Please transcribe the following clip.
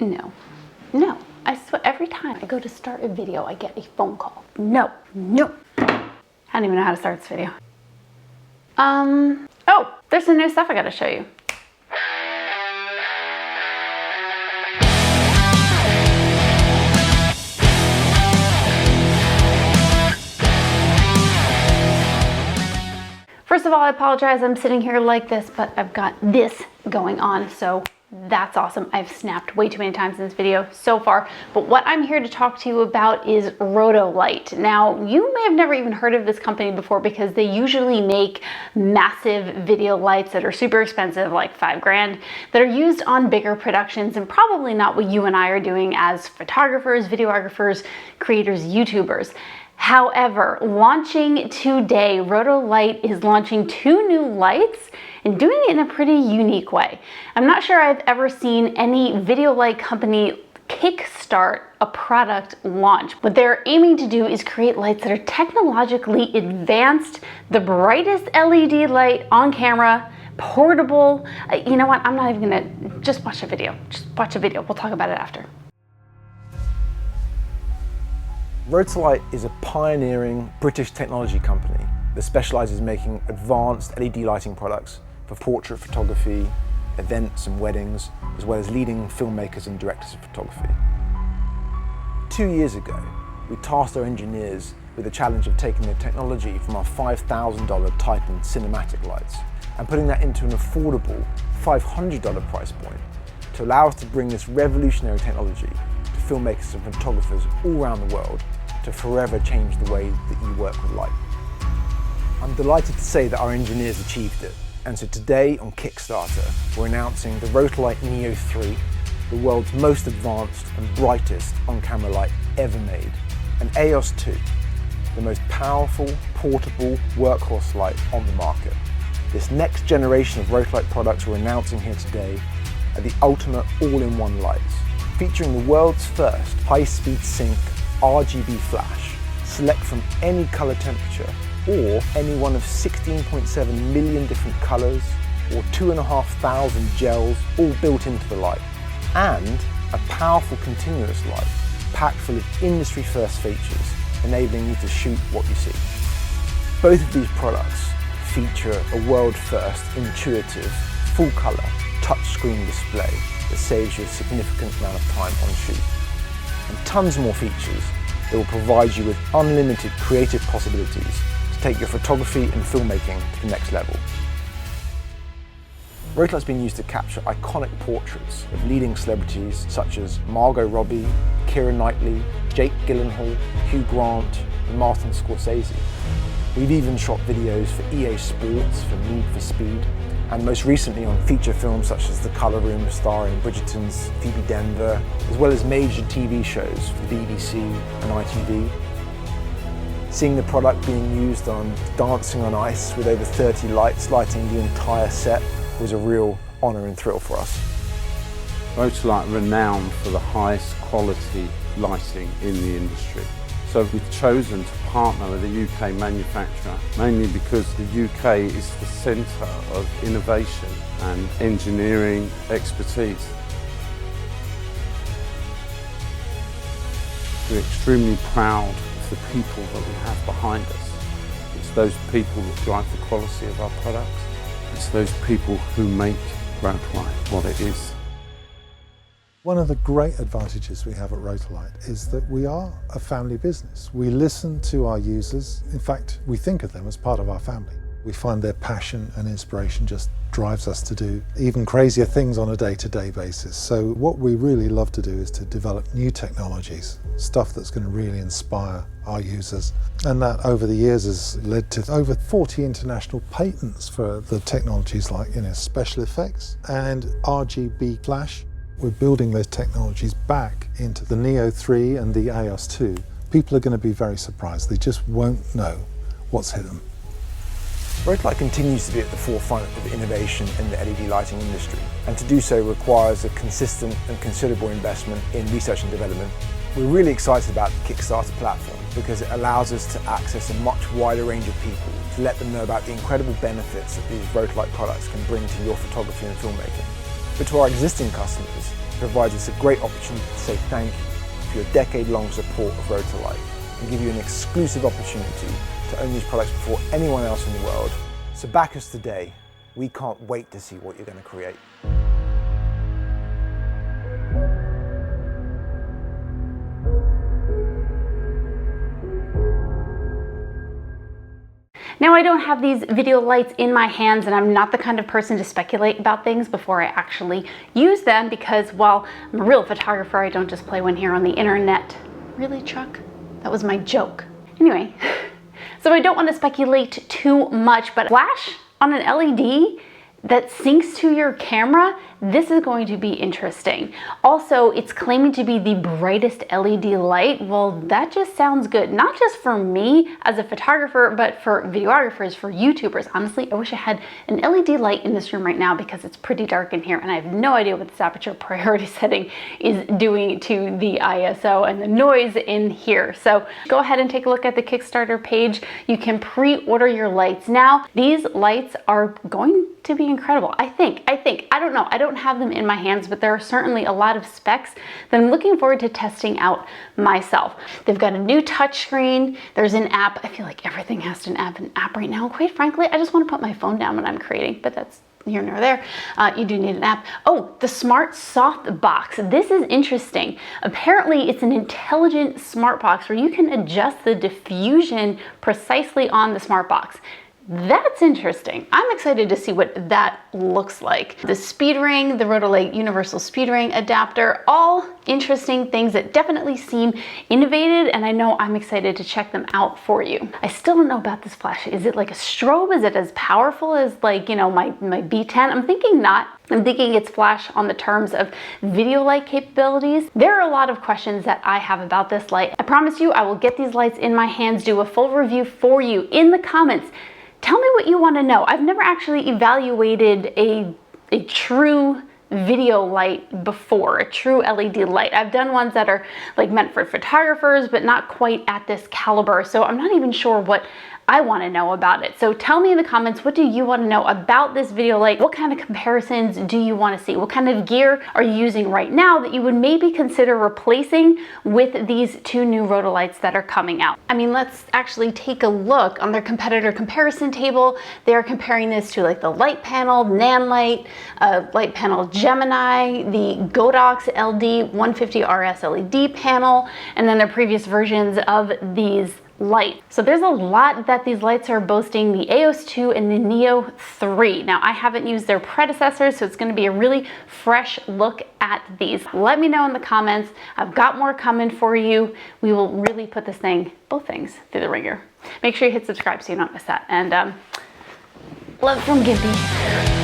No, no. I swear every time I go to start a video, I get a phone call. No, no. I don't even know how to start this video. Oh, there's some new stuff I gotta show you. First of all, I apologize, I'm sitting here like this, but I've got this going on, so that's awesome. I've snapped way too many times in this video so far, but what I'm here to talk to you about is Rotolight. Now, you may have never even heard of this company before because they usually make massive video lights that are super expensive, like $5 grand, that are used on bigger productions and probably not what you and I are doing as photographers, videographers, creators, YouTubers. However, launching today, Rotolight is launching 2 new lights and doing it in a pretty unique way. I'm not sure I've ever seen any video light company kickstart a product launch. What they're aiming to do is create lights that are technologically advanced, the brightest LED light on camera, portable. You know what? I'm not even gonna, just watch a video. Just watch a video. We'll talk about it after. Rotolight is a pioneering British technology company that specializes in making advanced LED lighting products for portrait photography, events and weddings, as well as leading filmmakers and directors of photography. 2 years ago, we tasked our engineers with the challenge of taking the technology from our $5,000 Titan cinematic lights and putting that into an affordable $500 price point to allow us to bring this revolutionary technology to filmmakers and photographers all around the world to forever change the way that you work with light. I'm delighted to say that our engineers achieved it, and so today on Kickstarter we're announcing the Rotolight Neo 3, the world's most advanced and brightest on-camera light ever made, and Aeos 2, the most powerful, portable workhorse light on the market. This next generation of Rotolight products we're announcing here today are the ultimate all-in-one lights, featuring the world's first high-speed sync RGB flash, select from any color temperature or any one of 16.7 million different colors or 2,500 gels all built into the light, and a powerful continuous light packed full of industry first features enabling you to shoot what you see. Both of these products feature a world first intuitive full color touchscreen display that saves you a significant amount of time on shoot, and tons more features that will provide you with unlimited creative possibilities to take your photography and filmmaking to the next level. Rotolight's been used to capture iconic portraits of leading celebrities such as Margot Robbie, Keira Knightley, Jake Gyllenhaal, Hugh Grant, and Martin Scorsese. We've even shot videos for EA Sports, for Need for Speed, and most recently on feature films such as The Colour Room starring Bridgerton's Phoebe Denver, as well as major TV shows for the BBC and ITV. Seeing the product being used on Dancing on Ice with over 30 lights lighting the entire set was a real honour and thrill for us. Rotolight are renowned for the highest quality lighting in the industry. So we've chosen to partner with a UK manufacturer, mainly because the UK is the centre of innovation and engineering expertise. We're extremely proud of the people that we have behind us. It's those people that drive the quality of our products. It's those people who make Rotolight what it is. One of the great advantages we have at Rotolight is that we are a family business. We listen to our users. In fact, we think of them as part of our family. We find their passion and inspiration just drives us to do even crazier things on a day-to-day basis. So what we really love to do is to develop new technologies, stuff that's going to really inspire our users. And that over the years has led to over 40 international patents for the technologies like, special effects and RGB flash. We're building those technologies back into the Neo 3 and the Aeos 2. People are going to be very surprised. They just won't know what's hidden. Rotolight continues to be at the forefront of innovation in the LED lighting industry, and to do so requires a consistent and considerable investment in research and development. We're really excited about the Kickstarter platform because it allows us to access a much wider range of people to let them know about the incredible benefits that these Rotolight products can bring to your photography and filmmaking. But to our existing customers, provides us a great opportunity to say thank you for your decade-long support of Rotolight and give you an exclusive opportunity to own these products before anyone else in the world. So back us today. We can't wait to see what you're going to create. Now, I don't have these video lights in my hands, and I'm not the kind of person to speculate about things before I actually use them because, well, I'm a real photographer. I don't just play one here on the internet. Really, Chuck? That was my joke. Anyway, so I don't want to speculate too much, but flash on an LED that syncs to your camera, this is going to be interesting. Also, it's claiming to be the brightest LED light. Well, that just sounds good. Not just for me as a photographer, but for videographers, for YouTubers. Honestly, I wish I had an LED light in this room right now because it's pretty dark in here and I have no idea what this aperture priority setting is doing to the ISO and the noise in here. So go ahead and take a look at the Kickstarter page. You can pre-order your lights now. These lights are going to be incredible. I think, I don't know. I don't have them in my hands, but there are certainly a lot of specs that I'm looking forward to testing out myself. They've got a new touchscreen. There's an app. I feel like everything has an app right now. Quite frankly, I just want to put my phone down when I'm creating, but that's here nor there. You do need an app. Oh, the smart soft box. This is interesting. Apparently, it's an intelligent smart box where you can adjust the diffusion precisely on the smart box. That's interesting. I'm excited to see what that looks like. The speed ring, the Rotolight universal speed ring adapter, all interesting things that definitely seem innovative, and I know I'm excited to check them out for you. I still don't know about this flash. Is it like a strobe? Is it as powerful as, like, you know, my B10? I'm thinking not. I'm thinking it's flash on the terms of video light capabilities. There are a lot of questions that I have about this light. I promise you I will get these lights in my hands, do a full review for you in the comments. Tell me what you want to know. I've never actually evaluated a true video light before, a true LED light. I've done ones that are like meant for photographers, but not quite at this caliber. So I'm not even sure what I want to know about it. So tell me in the comments, what do you want to know about this video light? What kind of comparisons do you want to see? What kind of gear are you using right now that you would maybe consider replacing with these two new Rotolights that are coming out? I mean, let's actually take a look on their competitor comparison table. They're comparing this to like the light panel, Nanlite, light panel Gemini, the godox LD 150 RS LED panel, and then their previous versions of these light. So there's a lot that these lights are boasting, the Aeos 2 and the Neo 3. Now, I haven't used their predecessors, so it's going to be a really fresh look at these. Let me know in the comments. I've got more coming for you. We will really put this thing, both things, through the ringer. Make sure you hit subscribe so you don't miss that. And love from Gimpy.